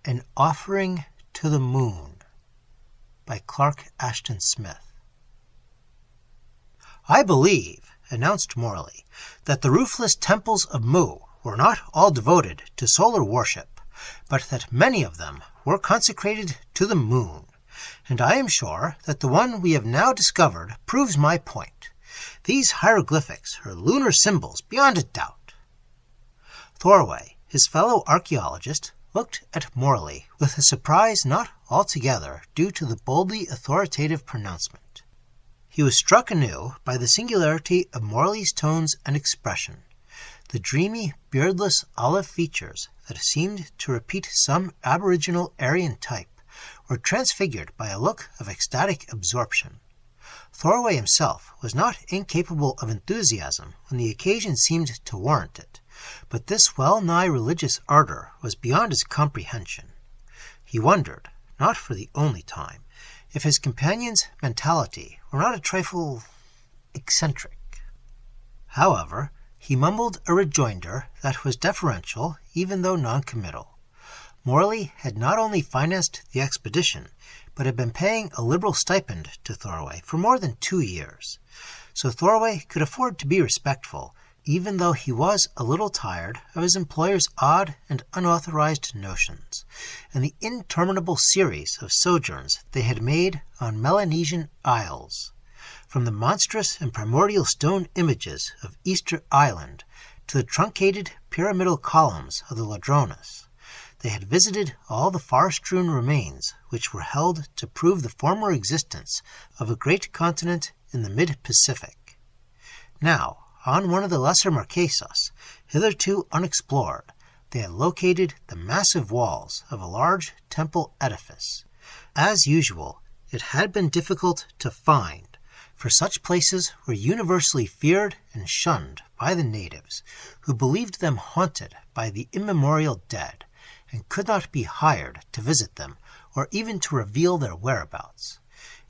An Offering to the Moon by Clark Ashton Smith. I believe, announced Morley, that the roofless temples of Mu were not all devoted to solar worship, but that many of them were consecrated to the moon, and I am sure that the one we have now discovered proves my point. These hieroglyphics are lunar symbols beyond a doubt. Thorway, his fellow archaeologist, looked at Morley with a surprise not altogether due to the boldly authoritative pronouncement. He was struck anew by the singularity of Morley's tones and expression. The dreamy, beardless olive features that seemed to repeat some aboriginal Aryan type were transfigured by a look of ecstatic absorption. Thorway himself was not incapable of enthusiasm when the occasion seemed to warrant it, but this well-nigh religious ardor was beyond his comprehension. He wondered, not for the only time, if his companion's mentality were not a trifle eccentric. However, he mumbled a rejoinder that was deferential even though non-committal. Morley had not only financed the expedition, but had been paying a liberal stipend to Thorway for more than 2 years, so Thorway could afford to be respectful, even though he was a little tired of his employer's odd and unauthorized notions, and the interminable series of sojourns they had made on Melanesian Isles, from the monstrous and primordial stone images of Easter Island to the truncated pyramidal columns of the Ladrones. They had visited all the far-strewn remains which were held to prove the former existence of a great continent in the mid-Pacific. Now, on one of the lesser Marquesas, hitherto unexplored, they had located the massive walls of a large temple edifice. As usual, it had been difficult to find, for such places were universally feared and shunned by the natives, who believed them haunted by the immemorial dead, and could not be hired to visit them or even to reveal their whereabouts.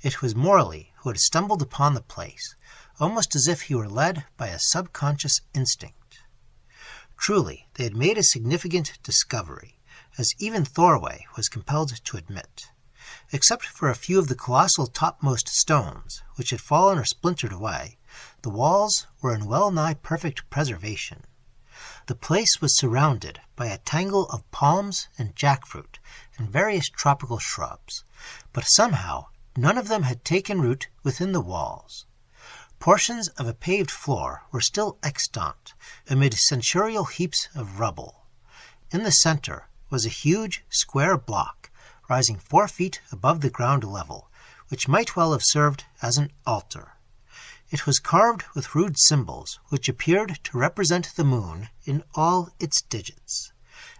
It was Morley who had stumbled upon the place, almost as if he were led by a subconscious instinct. Truly, they had made a significant discovery, as even Thorway was compelled to admit. Except for a few of the colossal topmost stones, which had fallen or splintered away, the walls were in well-nigh perfect preservation. The place was surrounded by a tangle of palms and jackfruit and various tropical shrubs, but somehow none of them had taken root within the walls. Portions of a paved floor were still extant amid centurial heaps of rubble. In the center was a huge square block rising 4 feet above the ground level, which might well have served as an altar. It was carved with rude symbols which appeared to represent the moon in all its digits,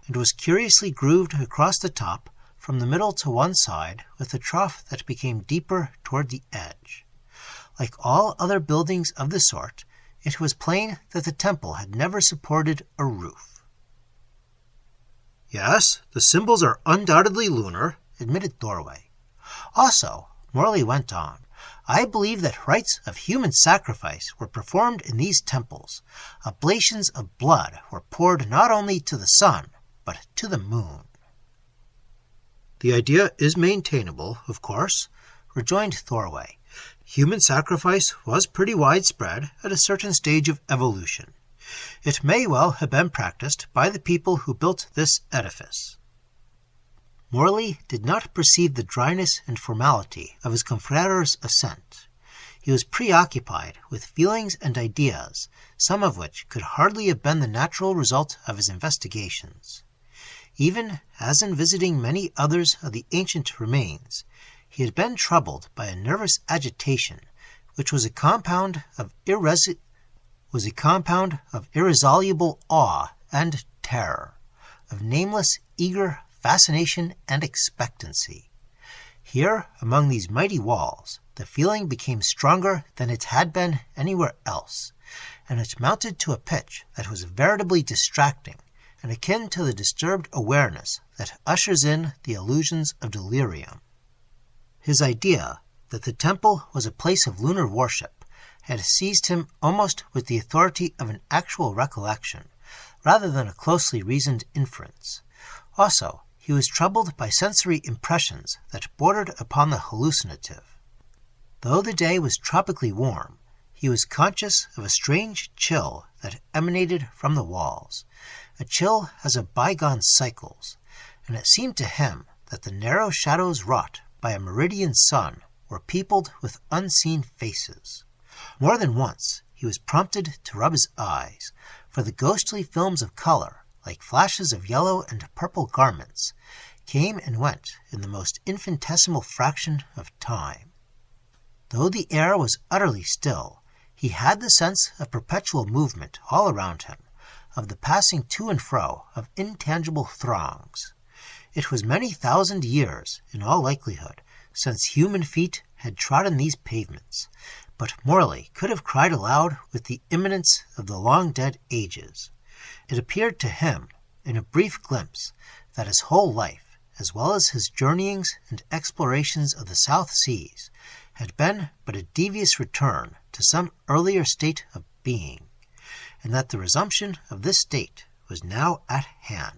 and was curiously grooved across the top from the middle to one side with a trough that became deeper toward the edge. Like all other buildings of the sort, it was plain that the temple had never supported a roof. "Yes, the symbols are undoubtedly lunar," admitted Thorway. "Also," Morley went on, "I believe that rites of human sacrifice were performed in these temples. Oblations of blood were poured not only to the sun, but to the moon." "The idea is maintainable, of course," rejoined Thorway. "Human sacrifice was pretty widespread at a certain stage of evolution. It may well have been practiced by the people who built this edifice." Morley did not perceive the dryness and formality of his confrere's assent. He was preoccupied with feelings and ideas, some of which could hardly have been the natural result of his investigations. Even as in visiting many others of the ancient remains, he had been troubled by a nervous agitation which was a compound of irresoluble awe and terror, of nameless, eager fascination and expectancy. Here, among these mighty walls, the feeling became stronger than it had been anywhere else, and it mounted to a pitch that was veritably distracting and akin to the disturbed awareness that ushers in the illusions of delirium. His idea that the temple was a place of lunar worship had seized him almost with the authority of an actual recollection, rather than a closely reasoned inference. Also, he was troubled by sensory impressions that bordered upon the hallucinative. Though the day was tropically warm, he was conscious of a strange chill that emanated from the walls. A chill as of bygone cycles, and it seemed to him that the narrow shadows wrought by a meridian sun were peopled with unseen faces. More than once he was prompted to rub his eyes, for the ghostly films of color, like flashes of yellow and purple garments, came and went in the most infinitesimal fraction of time. Though the air was utterly still, he had the sense of perpetual movement all around him, of the passing to and fro of intangible throngs. It was many thousand years, in all likelihood, since human feet had trodden these pavements, but Morley could have cried aloud with the imminence of the long-dead ages. It appeared to him, in a brief glimpse, that his whole life, as well as his journeyings and explorations of the South Seas, had been but a devious return to some earlier state of being, and that the resumption of this state was now at hand.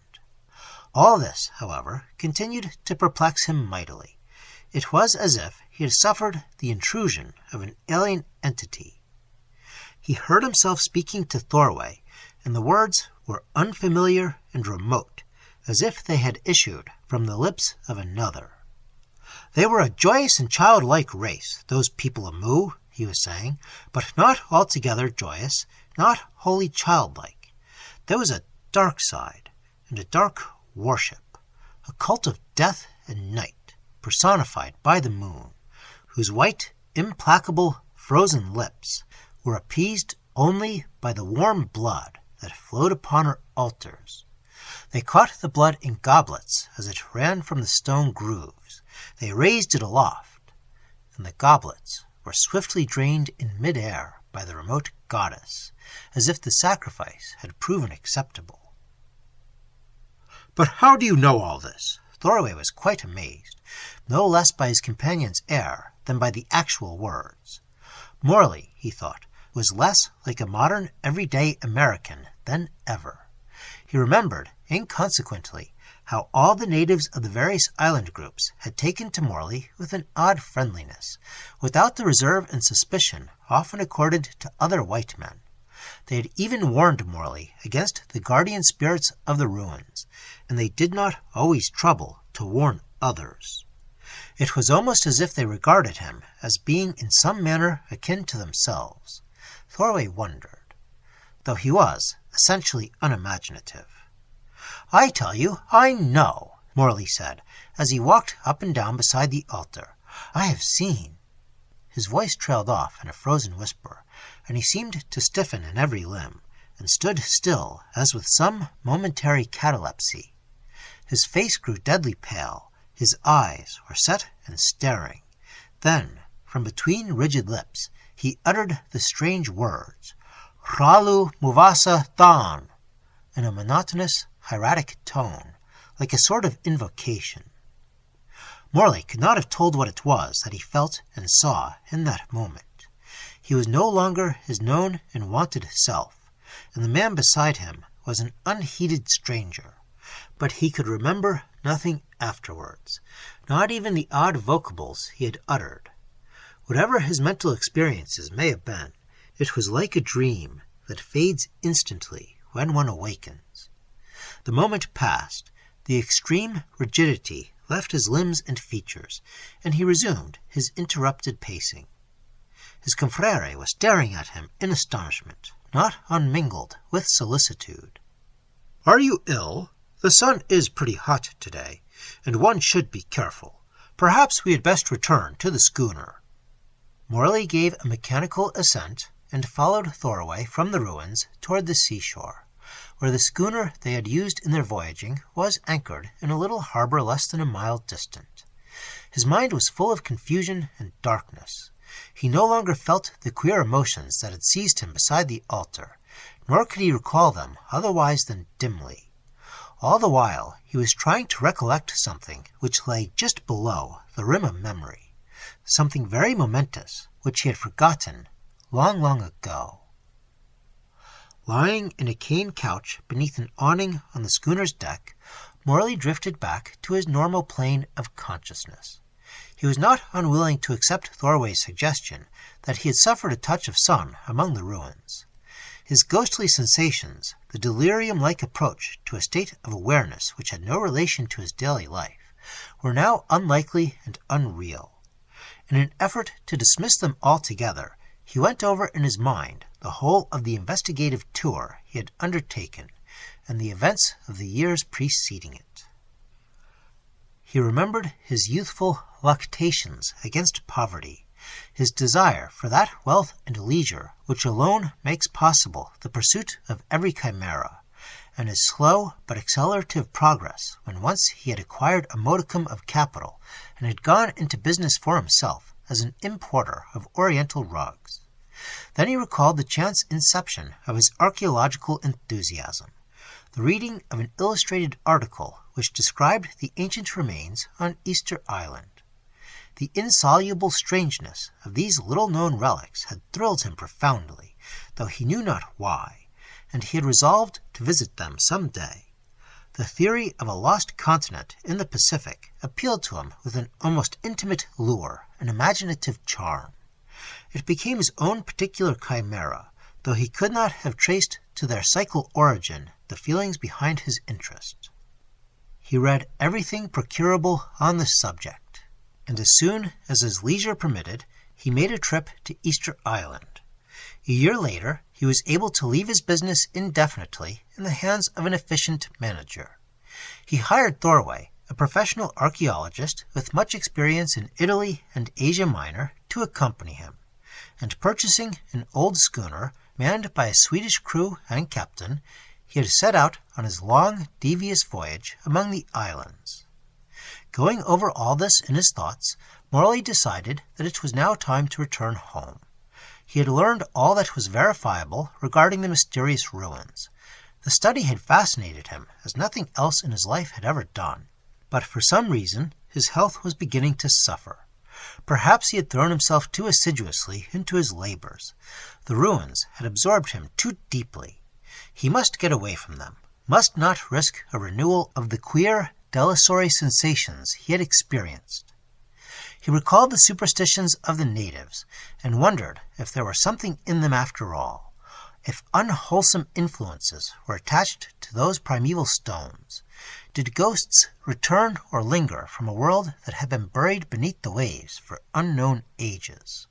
All this, however, continued to perplex him mightily. It was as if he had suffered the intrusion of an alien entity. He heard himself speaking to Thorway, and the words were unfamiliar and remote, as if they had issued from the lips of another. They were a joyous and childlike race, those people of Mu, he was saying, but not altogether joyous, not wholly childlike. There was a dark side, and a dark worship, a cult of death and night, personified by the moon, whose white, implacable, frozen lips were appeased only by the warm blood that flowed upon her altars. They caught the blood in goblets as it ran from the stone grooves. They raised it aloft, and the goblets were swiftly drained in mid-air by the remote goddess, as if the sacrifice had proven acceptable. "But how do you know all this?" Thorway was quite amazed, no less by his companion's air than by the actual words. Morley, he thought, was less like a modern everyday American than ever. He remembered, inconsequently, how all the natives of the various island groups had taken to Morley with an odd friendliness, without the reserve and suspicion often accorded to other white men. They had even warned Morley against the guardian spirits of the ruins, and they did not always trouble to warn others. It was almost as if they regarded him as being in some manner akin to themselves. Thorway wondered, though he was essentially unimaginative. "I tell you, I know," Morley said, as he walked up and down beside the altar. "I have seen—" His voice trailed off in a frozen whisper, and he seemed to stiffen in every limb, and stood still as with some momentary catalepsy. His face grew deadly pale, his eyes were set and staring. Then, from between rigid lips, he uttered the strange words, "Ralu Muvasa Than," in a monotonous, hieratic tone, like a sort of invocation. Morley could not have told what it was that he felt and saw in that moment. He was no longer his known and wonted self, and the man beside him was an unheeded stranger. But he could remember nothing afterwards, not even the odd vocables he had uttered. Whatever his mental experiences may have been, it was like a dream that fades instantly when one awakens. The moment passed, the extreme rigidity left his limbs and features, and he resumed his interrupted pacing. His confrere was staring at him in astonishment, not unmingled with solicitude. "Are you ill? The sun is pretty hot today, and one should be careful. Perhaps we had best return to the schooner." Morley gave a mechanical assent, and followed Thorway from the ruins toward the seashore, where the schooner they had used in their voyaging was anchored in a little harbor less than a mile distant. His mind was full of confusion and darkness. He no longer felt the queer emotions that had seized him beside the altar, nor could he recall them otherwise than dimly. All the while he was trying to recollect something which lay just below the rim of memory, something very momentous which he had forgotten long, long ago. Lying in a cane couch beneath an awning on the schooner's deck, Morley drifted back to his normal plane of consciousness. He was not unwilling to accept Thorway's suggestion that he had suffered a touch of sun among the ruins. His ghostly sensations, the delirium-like approach to a state of awareness which had no relation to his daily life, were now unlikely and unreal. In an effort to dismiss them altogether, he went over in his mind the whole of the investigative tour he had undertaken and the events of the years preceding it. He remembered his youthful luctations against poverty, his desire for that wealth and leisure which alone makes possible the pursuit of every chimera, and his slow but accelerative progress when once he had acquired a modicum of capital and had gone into business for himself as an importer of Oriental rugs. Then he recalled the chance inception of his archaeological enthusiasm, the reading of an illustrated article which described the ancient remains on Easter Island. The insoluble strangeness of these little-known relics had thrilled him profoundly, though he knew not why, and he had resolved to visit them some day. The theory of a lost continent in the Pacific appealed to him with an almost intimate lure and imaginative charm. It became his own particular chimera, though he could not have traced to their cycle origin the feelings behind his interest. He read everything procurable on the subject, and as soon as his leisure permitted, he made a trip to Easter Island. A year later, he was able to leave his business indefinitely in the hands of an efficient manager. He hired Thorway, a professional archaeologist with much experience in Italy and Asia Minor, to accompany him, and purchasing an old schooner manned by a Swedish crew and captain, he had set out on his long, devious voyage among the islands. Going over all this in his thoughts, Morley decided that it was now time to return home. He had learned all that was verifiable regarding the mysterious ruins. The study had fascinated him as nothing else in his life had ever done, but for some reason his health was beginning to suffer. Perhaps he had thrown himself too assiduously into his labors. The ruins had absorbed him too deeply. He must get away from them, must not risk a renewal of the queer, desultory sensations he had experienced. He recalled the superstitions of the natives, and wondered if there were something in them after all, if unwholesome influences were attached to those primeval stones. Did ghosts return or linger from a world that had been buried beneath the waves for unknown ages?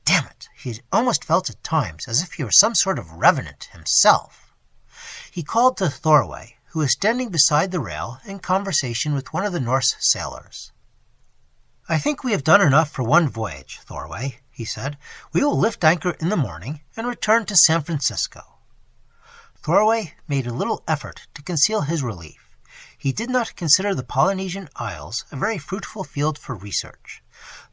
Damn it, he had almost felt at times as if he were some sort of revenant himself. He called to Thorway, who was standing beside the rail in conversation with one of the Norse sailors. "I think we have done enough for one voyage, Thorway," he said. "We will lift anchor in the morning and return to San Francisco." Thorway made a little effort to conceal his relief. He did not consider the Polynesian Isles a very fruitful field for research.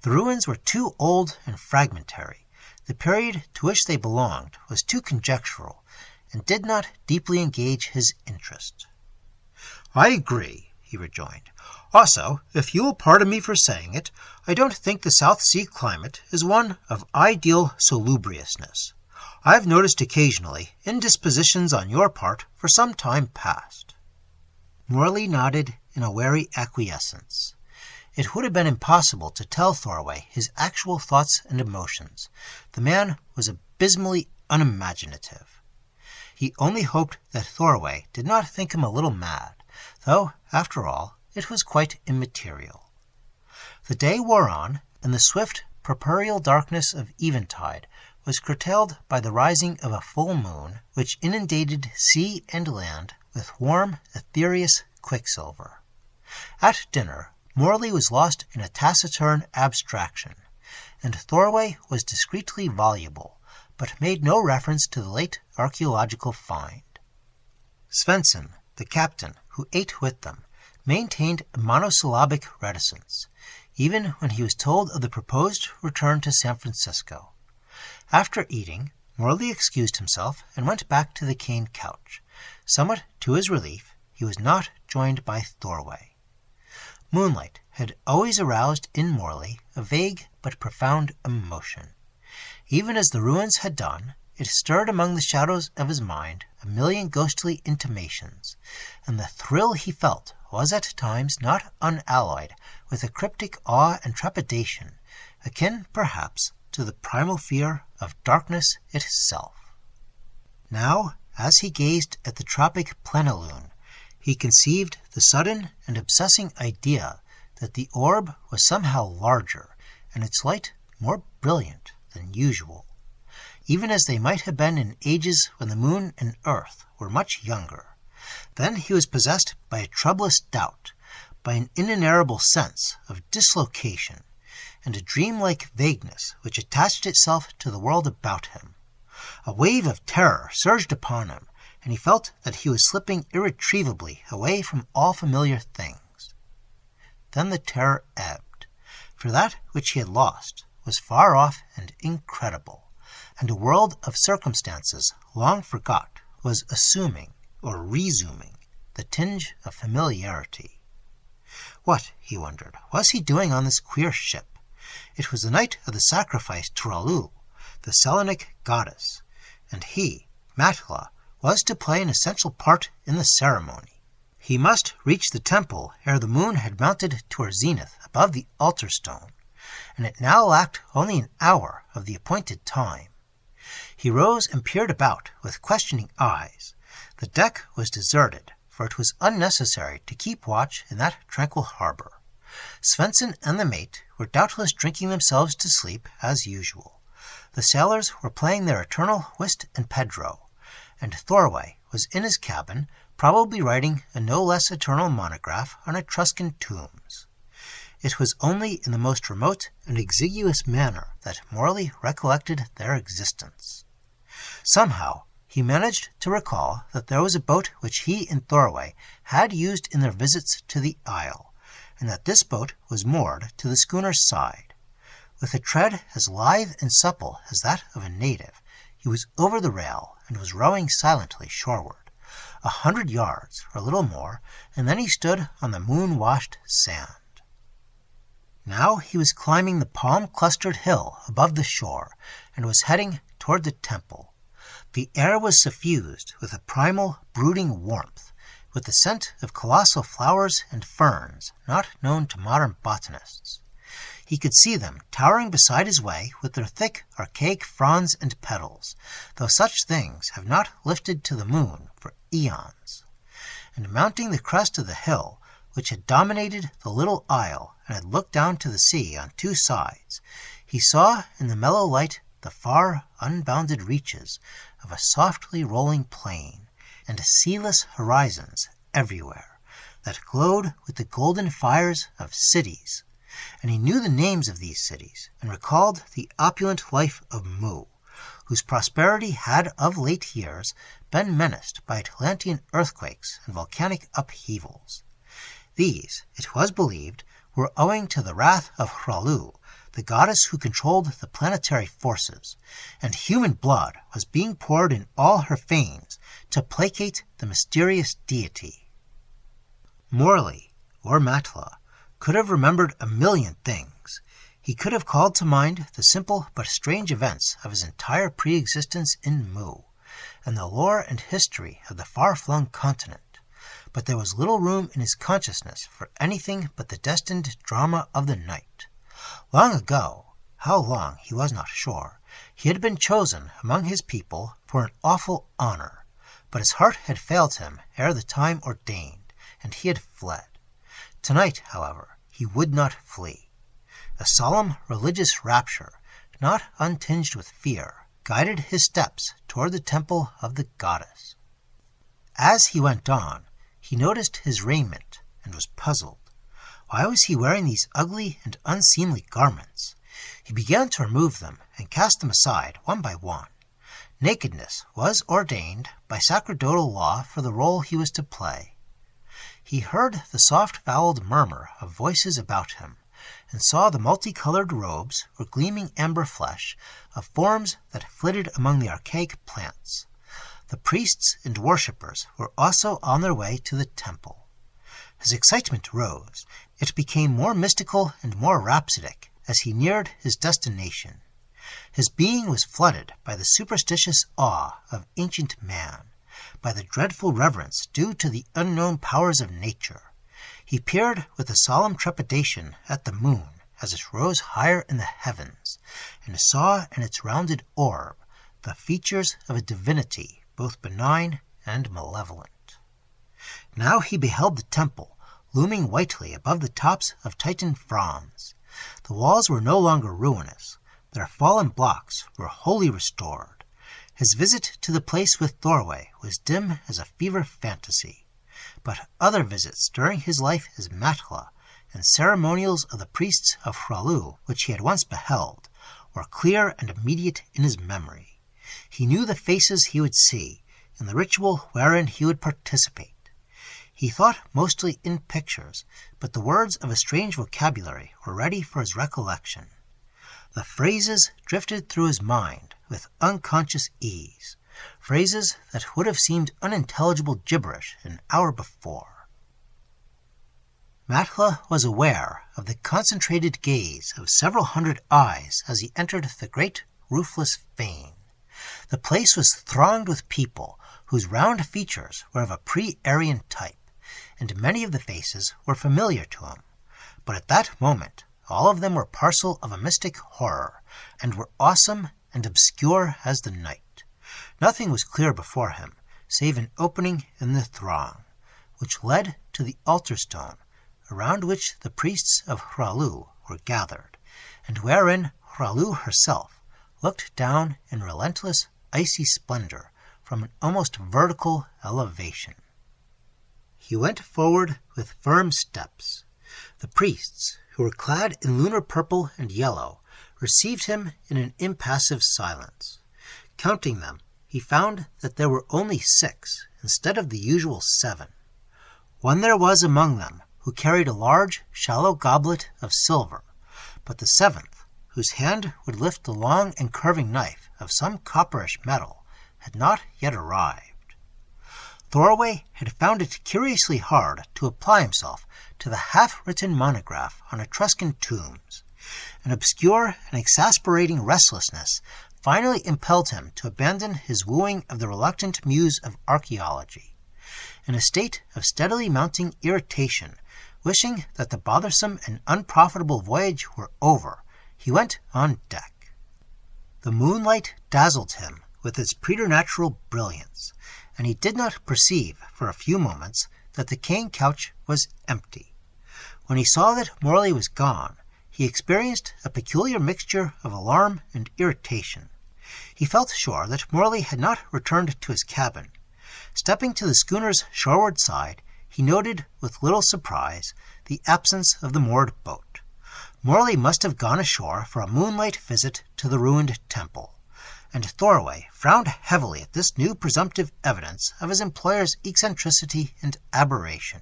The ruins were too old and fragmentary. The period to which they belonged was too conjectural, and did not deeply engage his interest. "I agree," he rejoined. "Also, if you will pardon me for saying it, I don't think the South Sea climate is one of ideal salubriousness. I have noticed occasionally indispositions on your part for some time past." Morley nodded in a wary acquiescence. It would have been impossible to tell Thorway his actual thoughts and emotions. The man was abysmally unimaginative. He only hoped that Thorway did not think him a little mad, though, after all, it was quite immaterial. The day wore on, and the swift, purpureal darkness of eventide was curtailed by the rising of a full moon, which inundated sea and land with warm, ethereous quicksilver. At dinner, Morley was lost in a taciturn abstraction, and Thorway was discreetly voluble, but made no reference to the late archaeological find. Svensson, the captain, who ate with them, maintained a monosyllabic reticence, even when he was told of the proposed return to San Francisco. After eating, Morley excused himself and went back to the cane couch. Somewhat to his relief, he was not joined by Thorway. Moonlight had always aroused in Morley a vague but profound emotion. Even as the ruins had done, it stirred among the shadows of his mind a million ghostly intimations, and the thrill he felt was at times not unalloyed with a cryptic awe and trepidation, akin perhaps to the primal fear of darkness itself. Now, as he gazed at the tropic plenilune, he conceived the sudden and obsessing idea that the orb was somehow larger and its light more brilliant than usual, even as they might have been in ages when the moon and earth were much younger. Then he was possessed by a troublous doubt, by an inenerable sense of dislocation, and a dreamlike vagueness which attached itself to the world about him. A wave of terror surged upon him, and he felt that he was slipping irretrievably away from all familiar things. Then the terror ebbed, for that which he had lost was far off and incredible, and a world of circumstances long forgot was assuming or resuming the tinge of familiarity. What, he wondered, was he doing on this queer ship? It was the night of the sacrifice to Ralu, the Selenic goddess, and he, Matla, was to play an essential part in the ceremony. He must reach the temple ere the moon had mounted to her zenith above the altar stone, and it now lacked only an hour of the appointed time. He rose and peered about with questioning eyes. The deck was deserted, for it was unnecessary to keep watch in that tranquil harbor. Svensson and the mate were doubtless drinking themselves to sleep as usual. The sailors were playing their eternal whist and pedro, and Thorway was in his cabin, probably writing a no less eternal monograph on Etruscan tombs. It was only in the most remote and exiguous manner that Morley recollected their existence. Somehow he managed to recall that there was a boat which he and Thorway had used in their visits to the isle, and that this boat was moored to the schooner's side. With a tread as lithe and supple as that of a native, he was over the rail and was rowing silently shoreward, 100 yards or a little more, and then he stood on the moon-washed sand. Now he was climbing the palm-clustered hill above the shore, and was heading toward the temple. The air was suffused with a primal, brooding warmth, with the scent of colossal flowers and ferns not known to modern botanists. He could see them towering beside his way with their thick, archaic fronds and petals, though such things have not lifted to the moon for eons. And mounting the crest of the hill, which had dominated the little isle and had looked down to the sea on two sides, he saw in the mellow light the far, unbounded reaches of a softly rolling plain, and sealess horizons everywhere that glowed with the golden fires of cities. And he knew the names of these cities, and recalled the opulent life of Mu, whose prosperity had of late years been menaced by Atlantean earthquakes and volcanic upheavals. These, it was believed, were owing to the wrath of Hralu, the goddess who controlled the planetary forces, and human blood was being poured in all her fanes to placate the mysterious deity. Morley, or Matla, could have remembered a million things. He could have called to mind the simple but strange events of his entire pre-existence in Mu, and the lore and history of the far-flung continent. But there was little room in his consciousness for anything but the destined drama of the night. Long ago, how long he was not sure, he had been chosen among his people for an awful honor, but his heart had failed him ere the time ordained, and he had fled. Tonight, however, he would not flee. A solemn religious rapture, not untinged with fear, guided his steps toward the temple of the goddess. As he went on, he noticed his raiment and was puzzled. Why was he wearing these ugly and unseemly garments? He began to remove them and cast them aside one by one. Nakedness was ordained by sacerdotal law for the role he was to play. He heard the soft-voweled murmur of voices about him, and saw the multicolored robes or gleaming amber flesh of forms that flitted among the archaic plants. The priests and worshippers were also on their way to the temple. His excitement rose. It became more mystical and more rhapsodic as he neared his destination. His being was flooded by the superstitious awe of ancient man, by the dreadful reverence due to the unknown powers of nature. He peered with a solemn trepidation at the moon as it rose higher in the heavens, and saw in its rounded orb the features of a divinity both benign and malevolent. Now he beheld the temple looming whitely above the tops of Titan fronds. The walls were no longer ruinous. Their fallen blocks were wholly restored. His visit to the place with Thorway was dim as a fever fantasy, but other visits during his life as Matla and ceremonials of the priests of Hralu, which he had once beheld, were clear and immediate in his memory. He knew the faces he would see, and the ritual wherein he would participate. He thought mostly in pictures, but the words of a strange vocabulary were ready for his recollection. The phrases drifted through his mind with unconscious ease, phrases that would have seemed unintelligible gibberish an hour before. Matla was aware of the concentrated gaze of several hundred eyes as he entered the great roofless fane. The place was thronged with people whose round features were of a pre-Aryan type, and many of the faces were familiar to him. But at that moment all of them were parcel of a mystic horror, and were awesome and obscure as the night. Nothing was clear before him, save an opening in the throng, which led to the altar stone, around which the priests of Hralu were gathered, and wherein Hralu herself looked down in relentless, icy splendor from an almost vertical elevation. He went forward with firm steps. The priests, who were clad in lunar purple and yellow, received him in an impassive silence. Counting them, he found that there were only 6 instead of the usual 7. One there was among them who carried a large, shallow goblet of silver, but the 7th, whose hand would lift the long and curving knife of some copperish metal, had not yet arrived. Thorway had found it curiously hard to apply himself to the half-written monograph on Etruscan tombs. An obscure and exasperating restlessness finally impelled him to abandon his wooing of the reluctant muse of archaeology. In a state of steadily mounting irritation, wishing that the bothersome and unprofitable voyage were over, he went on deck. The moonlight dazzled him with its preternatural brilliance, and he did not perceive for a few moments that the cane couch was empty. When he saw that Morley was gone, he experienced a peculiar mixture of alarm and irritation. He felt sure that Morley had not returned to his cabin. Stepping to the schooner's shoreward side, he noted with little surprise the absence of the moored boat. Morley must have gone ashore for a moonlight visit to the ruined temple, and Thorway frowned heavily at this new presumptive evidence of his employer's eccentricity and aberration.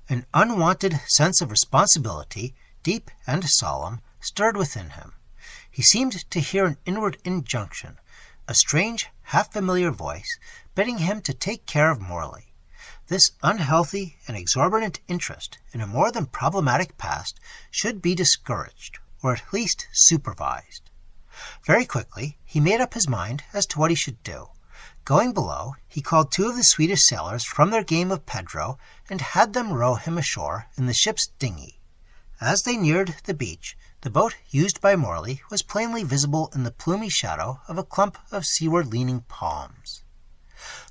An unwanted sense of responsibility, deep and solemn, stirred within him. He seemed to hear an inward injunction, a strange, half-familiar voice, bidding him to take care of Morley. This unhealthy and exorbitant interest in a more than problematic past should be discouraged, or at least supervised. Very quickly he made up his mind as to what he should do. Going below, he called 2 of the Swedish sailors from their game of Pedro and had them row him ashore in the ship's dinghy. As they neared the beach, the boat used by Morley was plainly visible in the plumy shadow of a clump of seaward-leaning palms.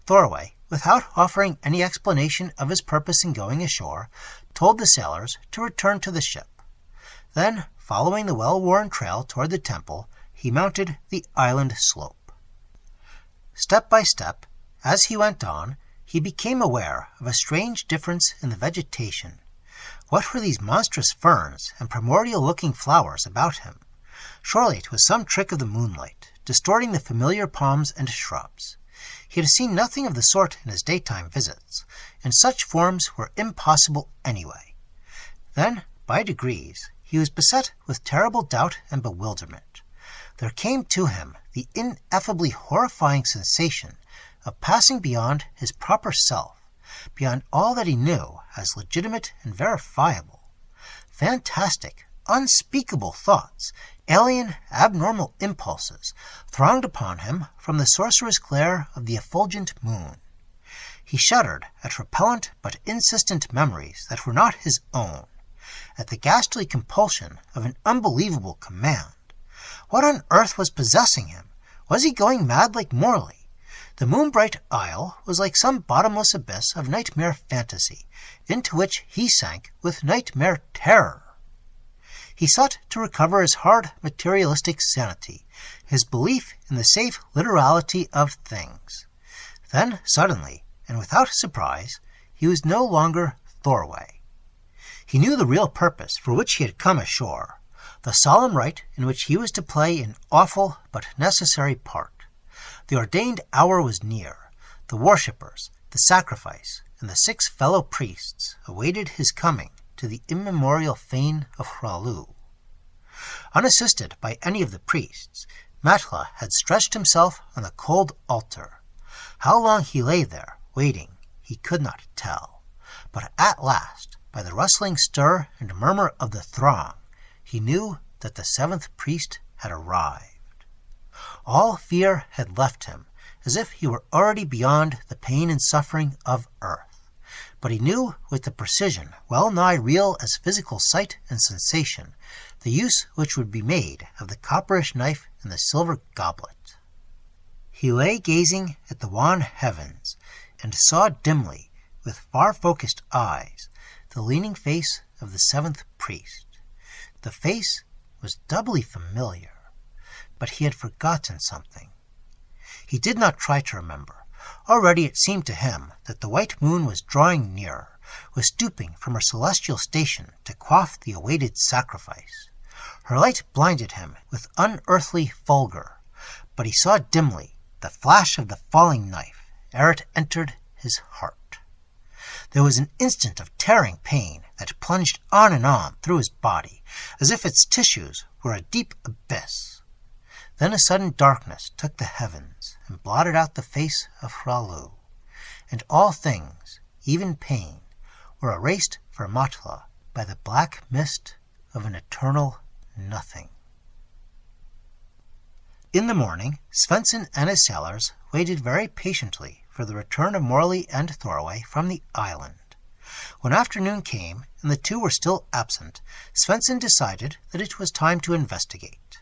Thorway, without offering any explanation of his purpose in going ashore, told the sailors to return to the ship. Then, following the well-worn trail toward the temple, he mounted the island slope. Step by step, as he went on, he became aware of a strange difference in the vegetation. What were these monstrous ferns and primordial-looking flowers about him? Surely it was some trick of the moonlight, distorting the familiar palms and shrubs. He had seen nothing of the sort in his daytime visits, and such forms were impossible anyway. Then, by degrees, he was beset with terrible doubt and bewilderment. There came to him the ineffably horrifying sensation of passing beyond his proper self, beyond all that he knew as legitimate and verifiable. Fantastic, unspeakable thoughts, alien, abnormal impulses, thronged upon him from the sorcerous glare of the effulgent moon. He shuddered at repellent but insistent memories that were not his own, at the ghastly compulsion of an unbelievable command. What on earth was possessing him? Was he going mad like Morley? The moonbright isle was like some bottomless abyss of nightmare fantasy, into which he sank with nightmare terror. He sought to recover his hard materialistic sanity, his belief in the safe literality of things. Then, suddenly, and without surprise, he was no longer Thorway. He knew the real purpose for which he had come ashore, the solemn rite in which he was to play an awful but necessary part. The ordained hour was near. The worshippers, the sacrifice, and the 6 fellow priests awaited his coming to the immemorial fane of Hraalu. Unassisted by any of the priests, Matla had stretched himself on the cold altar. How long he lay there, waiting, he could not tell. But at last, by the rustling stir and murmur of the throng, he knew that the 7th priest had arrived. All fear had left him, as if he were already beyond the pain and suffering of earth. But he knew with the precision well nigh real as physical sight and sensation the use which would be made of the copperish knife and the silver goblet. He lay gazing at the wan heavens, and saw dimly, with far-focused eyes, the leaning face of the 7th priest. The face was doubly familiar, but he had forgotten something. He did not try to remember. Already it seemed to him that the white moon was drawing nearer, was stooping from her celestial station to quaff the awaited sacrifice. Her light blinded him with unearthly fulgor, but he saw dimly the flash of the falling knife ere it entered his heart. There was an instant of tearing pain that plunged on and on through his body, as if its tissues were a deep abyss. Then a sudden darkness took the heavens and blotted out the face of Hraalu, and all things, even pain, were erased for Matla by the black mist of an eternal nothing. In the morning, Svensson and his sailors waited very patiently for the return of Morley and Thorway from the island. When afternoon came and the two were still absent, Svensson decided that it was time to investigate.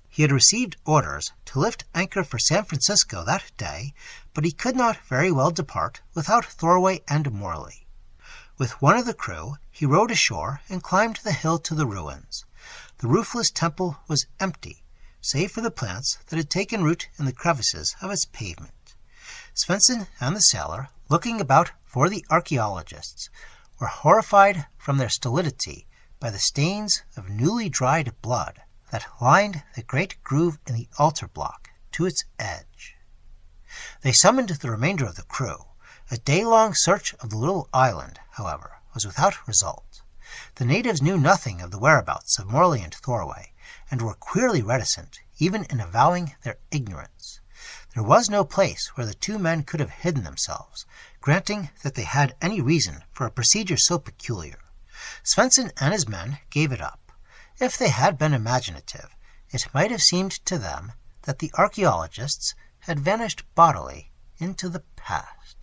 He had received orders to lift anchor for San Francisco that day, but he could not very well depart without Thorway and Morley. With one of the crew, he rowed ashore and climbed the hill to the ruins. The roofless temple was empty, save for the plants that had taken root in the crevices of its pavement. Svensson and the sailor, looking about for the archaeologists, were horrified from their stolidity by the stains of newly dried blood that lined the great groove in the altar block to its edge. They summoned the remainder of the crew. A day-long search of the little island, however, was without result. The natives knew nothing of the whereabouts of Morley and Thorway, and were queerly reticent, even in avowing their ignorance. There was no place where the 2 men could have hidden themselves, granting that they had any reason for a procedure so peculiar. Svensson and his men gave it up. If they had been imaginative, it might have seemed to them that the archaeologists had vanished bodily into the past.